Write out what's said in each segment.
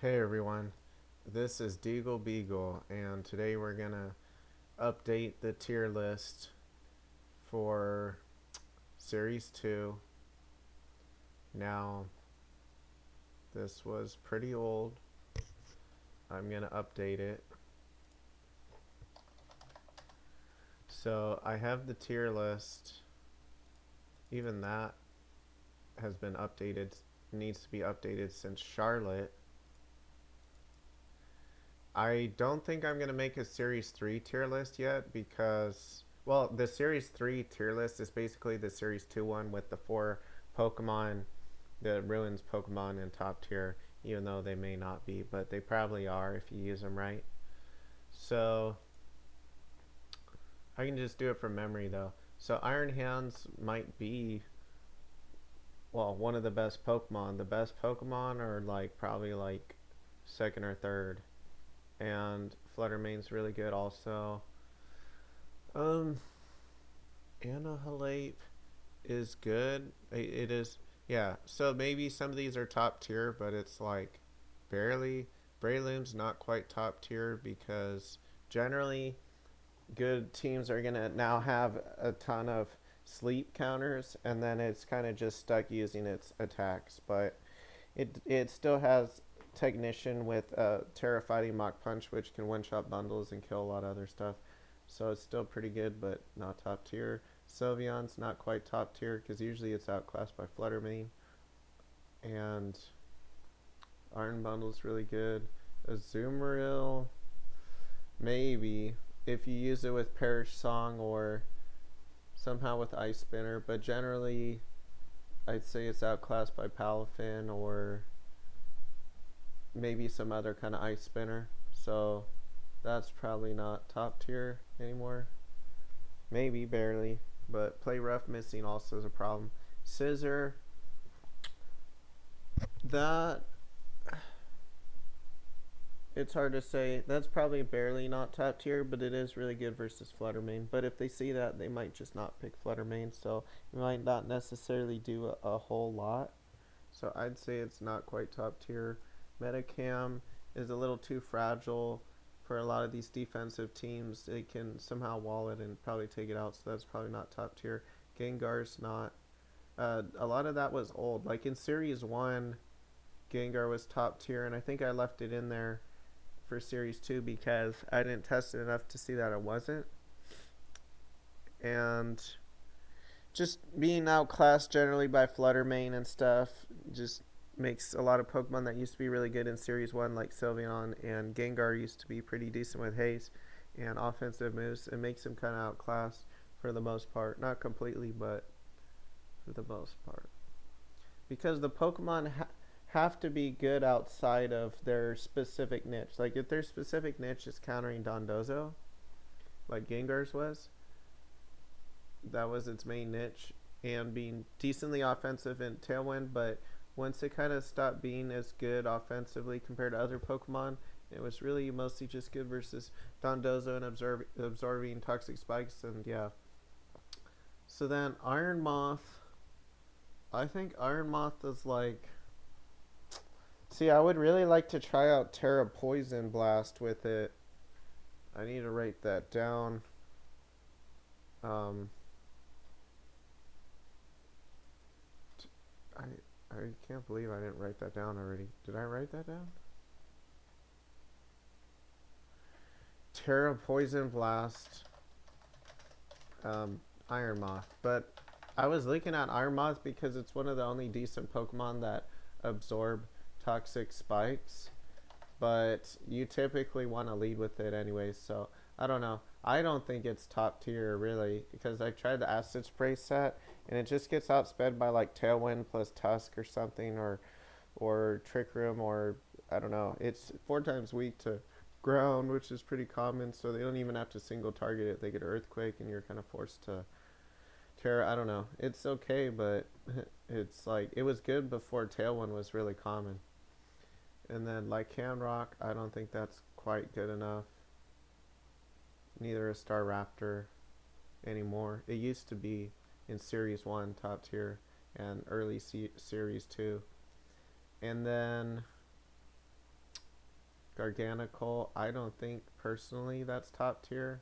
Hey everyone, this is DeagleBeagle, and today we're gonna update the tier list for Series 2. Now, this was pretty old. I'm gonna update it. So, I have the tier list. Even that has been updated, needs to be updated since Charlotte. I don't think I'm gonna make a Series 3 tier list yet because, well, the Series 3 tier list is basically the Series 2 one with the 4 Pokemon that ruins Pokemon in top tier, even though they may not be, but they probably are if you use them right. So I can just do it from memory though. So Iron Hands might be, well, one of the best Pokemon. The best Pokemon are like probably like second or third, and Fluttermane's really good also. Um, Annihilate is good. It is, yeah. So maybe some of these are top tier, but it's like barely. Breloom's not quite top tier because generally good teams are gonna now have a ton of sleep counters, and then it's kind of just stuck using its attacks. But it still has Technician with Terra Fighting Mach Punch, which can one shot bundles and kill a lot of other stuff. So it's still pretty good, but not top tier. Sylveon's not quite top tier because usually it's outclassed by Fluttermane. And Iron Bundle's really good. Azumarill, maybe, if you use it with Perish Song or somehow with Ice Spinner, but generally I'd say it's outclassed by Palafin or maybe some other kind of Ice Spinner. So that's probably not top tier anymore. Maybe barely, but Play Rough missing also is a problem. Scissor, that it's hard to say. That's probably barely not top tier, but it is really good versus Fluttermane. But if they see that, they might just not pick Fluttermane, so you might not necessarily do a whole lot. So I'd say it's not quite top tier. Metacam is a little too fragile for a lot of these defensive teams. They can somehow wall it and probably take it out, so that's probably not top tier. Gengar's not. A lot of that was old. Like in Series 1, Gengar was top tier, and I think I left it in there for Series 2 because I didn't test it enough to see that it wasn't. And just being outclassed generally by Fluttermane and stuff just makes a lot of Pokemon that used to be really good in Series 1, like Sylveon and Gengar, used to be pretty decent with haste and offensive moves. It makes them kind of outclassed for the most part. Not completely, but for the most part. Because the Pokemon have to be good outside of their specific niche. Like if their specific niche is countering Dondozo, like Gengar's was, that was its main niche, and being decently offensive in Tailwind, but once it kind of stopped being as good offensively compared to other Pokemon, it was really mostly just good versus Dondozo and absorbing toxic spikes, and yeah. So then Iron Moth, I think Iron Moth is like, see, I would really like to try out Terra Poison Blast with it. I need to write that down. Um, I I can't believe I didn't write that down already. Did I write that down? Terra Poison Blast, Iron Moth. But I was looking at Iron Moth because it's one of the only decent Pokemon that absorb toxic spikes. But you typically want to lead with it anyways, so I don't know. I don't think it's top tier really because I tried the Acid Spray set and it just gets outsped by like Tailwind plus Tusk or something, or Trick Room, or I don't know. It's 4 times weak to ground, which is pretty common, so they don't even have to single target it. They get Earthquake and you're kind of forced to Terra. I don't know. It's okay, but it's like it was good before Tailwind was really common. And then like Rock, I don't think that's quite good enough. Neither is Star Raptor anymore. It used to be in Series 1 top tier and early Series 2. And then Garganical, I don't think personally that's top tier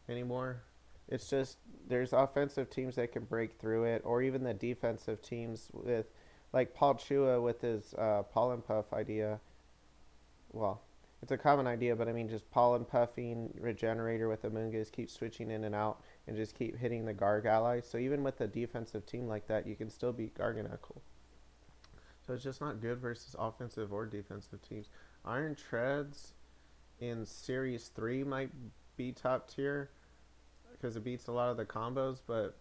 anymore. It's just there's offensive teams that can break through it, or even the defensive teams with, like Paul Chua with his pollen puff idea. Well, it's a common idea, but I mean just pollen puffing regenerator with Amoonguss, keep switching in and out, and just keep hitting the Garg allies. So even with a defensive team like that, you can still beat Garganical. So it's just not good versus offensive or defensive teams. Iron Treads in Series 3 might be top tier because it beats a lot of the combos, but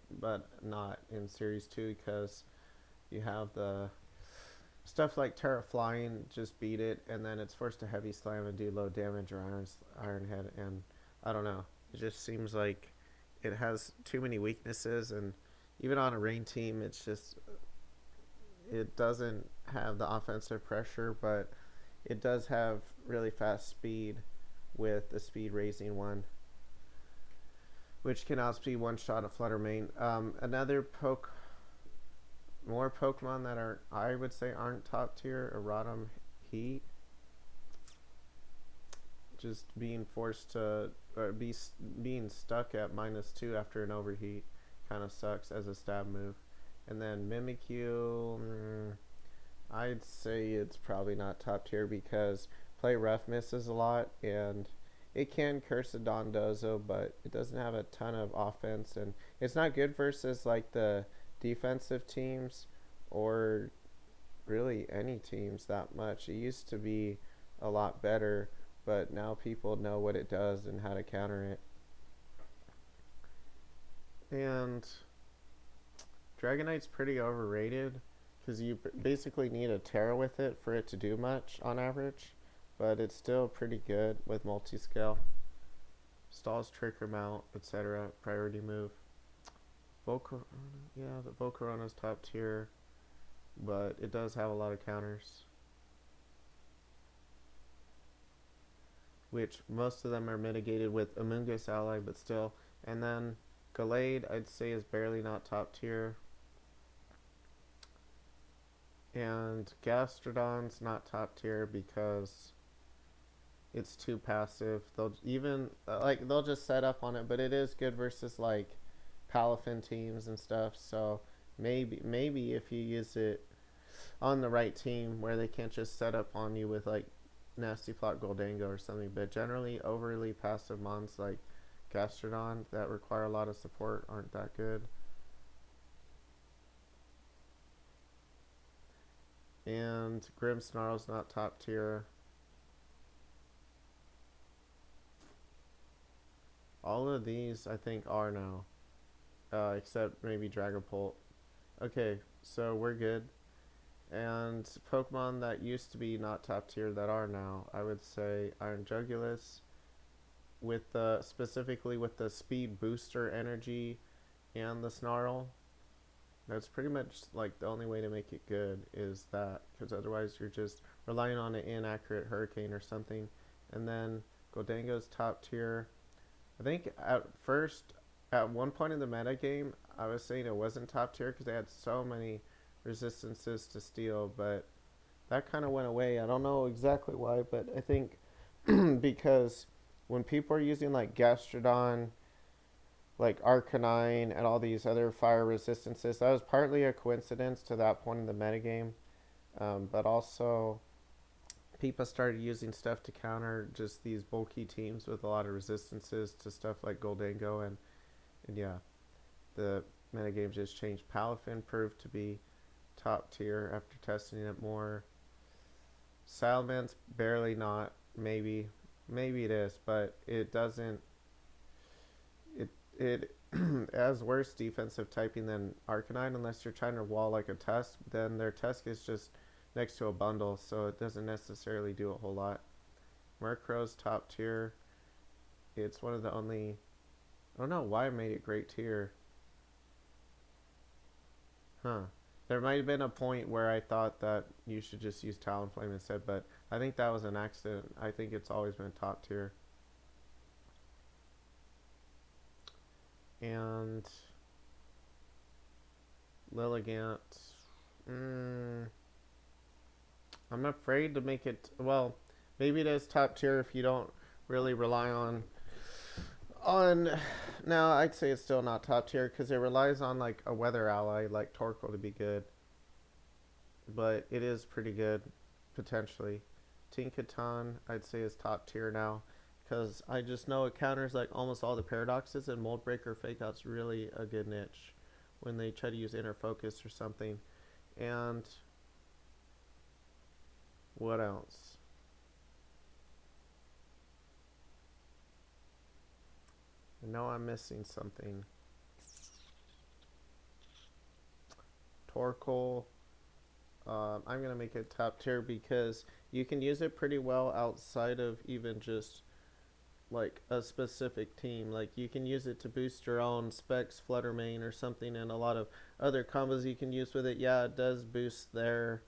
not in Series 2 because you have the stuff like Terra Flying just beat it, and then it's forced to heavy slam and do low damage or Iron Head, and I don't know. It just seems like it has too many weaknesses, and even on a rain team, it's just it doesn't have the offensive pressure, but it does have really fast speed with the speed raising one, which can outspeed one shot a Flutter main. More Pokemon that are, I would say, aren't top tier. Erratum Heat, just being forced to being stuck at -2 after an overheat kind of sucks as a stab move. And then Mimikyu, I'd say it's probably not top tier because play rough misses a lot, and it can curse a Dondozo, but it doesn't have a ton of offense, and it's not good versus like the defensive teams or really any teams that much. It used to be a lot better, but now people know what it does and how to counter it. And Dragonite's pretty overrated because you basically need a Terra with it for it to do much on average, but it's still pretty good with multi-scale. Stalls, trigger mount, etc. Priority move. The Volcarona's top tier, but it does have a lot of counters, which most of them are mitigated with Amoonguss ally, but still. And then Gallade, I'd say, is barely not top tier. And Gastrodon's not top tier because it's too passive. They'll just set up on it, but it is good versus like Palafin teams and stuff. So maybe if you use it on the right team where they can't just set up on you with like Nasty Plot Goldango or something, but generally overly passive mons like Gastrodon that require a lot of support aren't that good. And Grimmsnarl's not top tier. All of these I think are now, except maybe Dragapult. Okay, so we're good. And Pokemon that used to be not top tier that are now, I would say Iron Jugulus, with specifically with the speed booster energy and the Snarl. That's pretty much like the only way to make it good is that, because otherwise you're just relying on an inaccurate Hurricane or something. And then Goldango's top tier. I think at one point in the meta game, I was saying it wasn't top tier because they had so many resistances to steel, but that kind of went away. I don't know exactly why, but I think because when people are using like Gastrodon, like Arcanine, and all these other fire resistances, that was partly a coincidence to that point in the metagame, but also people started using stuff to counter just these bulky teams with a lot of resistances to stuff like Goldango, and yeah, the metagame just changed. Palafin proved to be top tier after testing it more. Salamence barely not, maybe it is, but it doesn't. It has worse defensive typing than Arcanine unless you're trying to wall like a Tusk. Then their Tusk is just next to a bundle, so it doesn't necessarily do a whole lot. Murkrow's top tier. It's one of the only. I don't know why I made it great tier. Huh. There might have been a point where I thought that you should just use Talonflame instead, but I think that was an accident. I think it's always been top tier. And Lilligant. I'm afraid to make it. Well, Maybe it is top tier if you don't really rely on. Now I'd say it's still not top tier because it relies on like a weather ally like Torkoal to be good, but it is pretty good potentially. Tinkaton I'd say is top tier now because I just know it counters like almost all the paradoxes, and Mold Breaker Fake Out's really a good niche when they try to use inner focus or something. And what else? I know I'm missing something. Torkoal. I'm gonna make it top tier because you can use it pretty well outside of even just like a specific team. Like you can use it to boost your own specs, Flutter main, or something, and a lot of other combos you can use with it. Yeah, it does boost their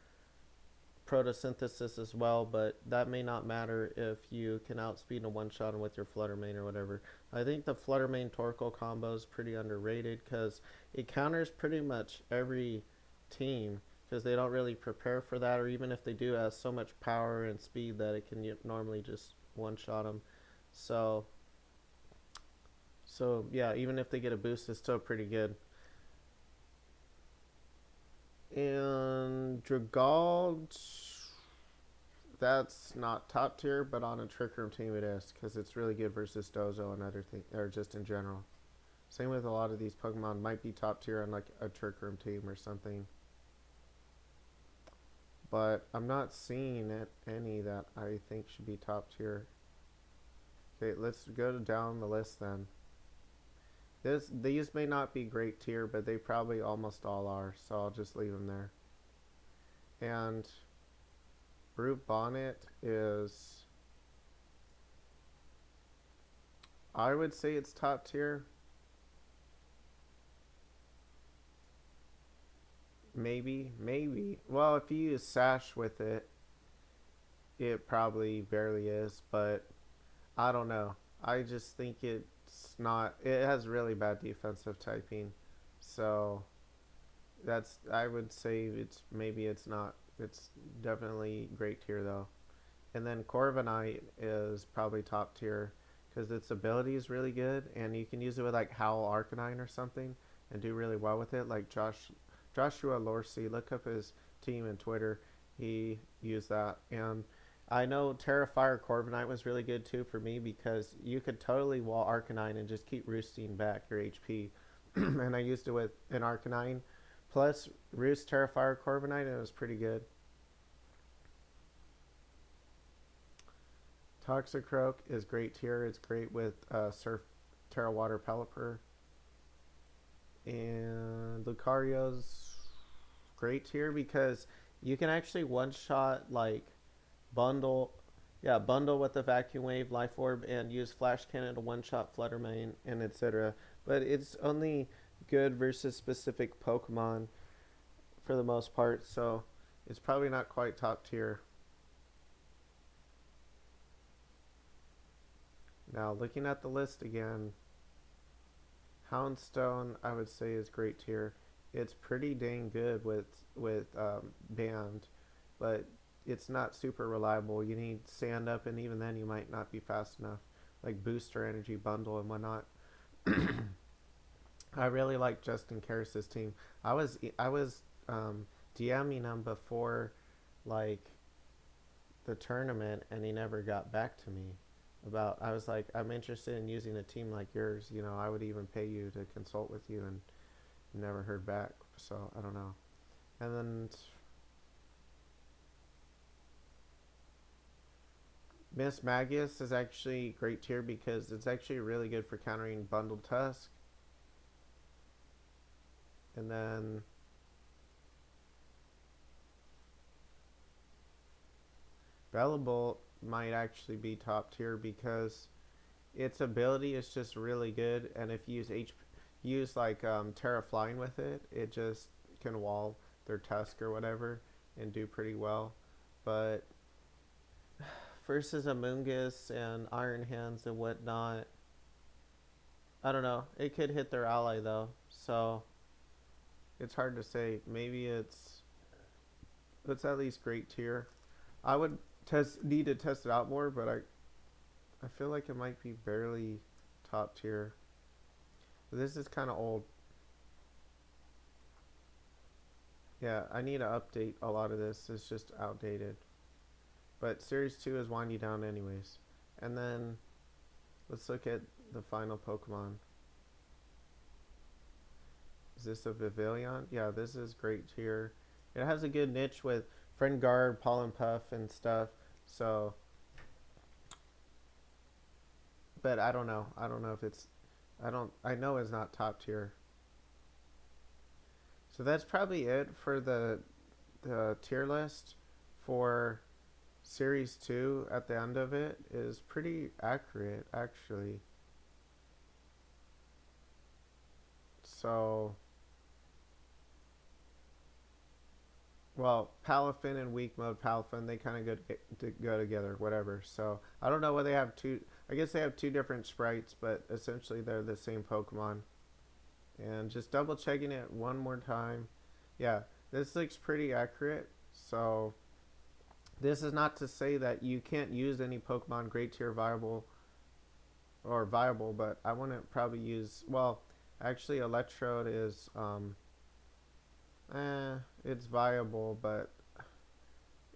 photosynthesis as well, but that may not matter if you can outspeed a one shot with your Flutter main or whatever. I think the Flutter main Torkoal combo is pretty underrated because it counters pretty much every team because they don't really prepare for that, or even if they do, it has so much power and speed that it can normally just one shot them. So, so yeah, even if they get a boost, it's still pretty good. And Dragald, that's not top tier, but on a Trick Room team it is because it's really good versus Dozo and other things, or just in general. Same with a lot of these Pokemon might be top tier on like a Trick Room team or something. But I'm not seeing any that I think should be top tier. Okay, let's go down the list then. These may not be great tier, but they probably almost all are, so I'll just leave them there. And Brute Bonnet is, I would say it's top tier. Maybe. Well, if you use Sash with it, it probably barely is, but I don't know. I just think it's not. It has really bad defensive typing, so I would say it's not. It's definitely great tier though. And then Corviknight is probably top tier because its ability is really good, and you can use it with like Howl Arcanine or something and do really well with it. Like Joshua Lorsey, look up his team and Twitter. He used that, and I know Terrafire Corviknight was really good too for me because you could totally wall Arcanine and just keep roosting back your HP. And I used it with an Arcanine plus Roost Terrafire Corviknight, and it was pretty good. Toxicroak is great tier. It's great with Surf Terra Water Pelipper. And Lucario's great tier because you can actually one shot like bundle, yeah, bundle with the Vacuum Wave, Life Orb, and use Flash Cannon to one shot Flutter Mane and etc. But it's only good versus specific Pokemon for the most part, so it's probably not quite top tier. Now, looking at the list again, Houndstone I would say is great tier. It's pretty dang good with Band, but it's not super reliable. You need Stand Up, and even then you might not be fast enough. Like Booster Energy Bundle and whatnot. I really like Justin Karras' team. I was DMing him before like the tournament, and he never got back to me about. I was like, I'm interested in using a team like yours. You know, I would even pay you to consult with you, and never heard back. So I don't know. And then Miss Magius is actually great tier because it's actually really good for countering Bundled Tusk. And then Bellabolt might actually be top tier because its ability is just really good, and if you use like Terra Flying with it, it just can wall their Tusk or whatever and do pretty well. But versus Amoonguss and Iron Hands and whatnot, I don't know. It could hit their ally though, so it's hard to say. Maybe it's at least great tier. I would need to test it out more, but I feel like it might be barely top tier. This is kind of old. Yeah, I need to update a lot of this. It's just outdated. But Series 2 is winding down anyways. And then let's look at the final Pokemon. Is this a Vivillon? Yeah, this is great tier. It has a good niche with Friend Guard, Pollen Puff, and stuff. So, but I don't know. I don't know if it's. I know it's not top tier. So that's probably it for the tier list for Series 2 at the end of it is pretty accurate, actually. So, well, Palafin and Weak Mode Palafin, they kind of go together, whatever. So, I don't know whether they have two, I guess they have two different sprites, but essentially they're the same Pokemon. And just double checking it one more time. Yeah, this looks pretty accurate. So, this is not to say that you can't use any Pokemon Great Tier viable, but I wouldn't probably use. Well, actually, Electrode is it's viable, but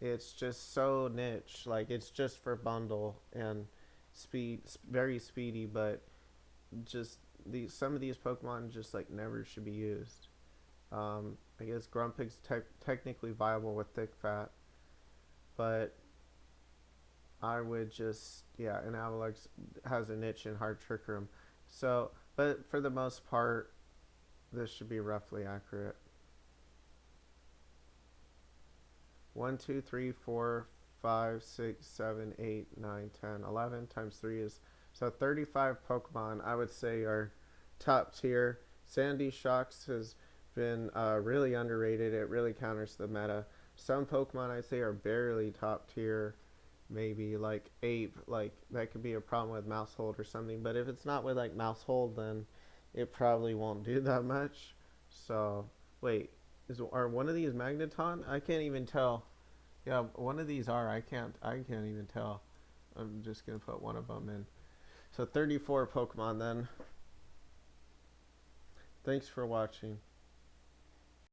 it's just so niche. Like it's just for bundle and speed, very speedy, but just these some of these Pokemon just like never should be used. I guess Grumpig's technically viable with thick fat, but I would just and Avalex has a niche in hard trick room. So, but for the most part, this should be roughly accurate. 1, 2, 3, 4, 5, 6, 7, 8, 9, 10, 11 times 3 is so 35 Pokemon I would say are top tier. Sandy Shocks has been really underrated. It really counters the meta. Some Pokemon I'd say are barely top tier. Maybe like Ape, like that could be a problem with Mousehold or something. But if it's not with like Mousehold, then it probably won't do that much. So wait, are one of these Magneton? I can't even tell. Yeah, one of these are. I can't even tell. I'm just gonna put one of them in. So 34 Pokemon then. Thanks for watching.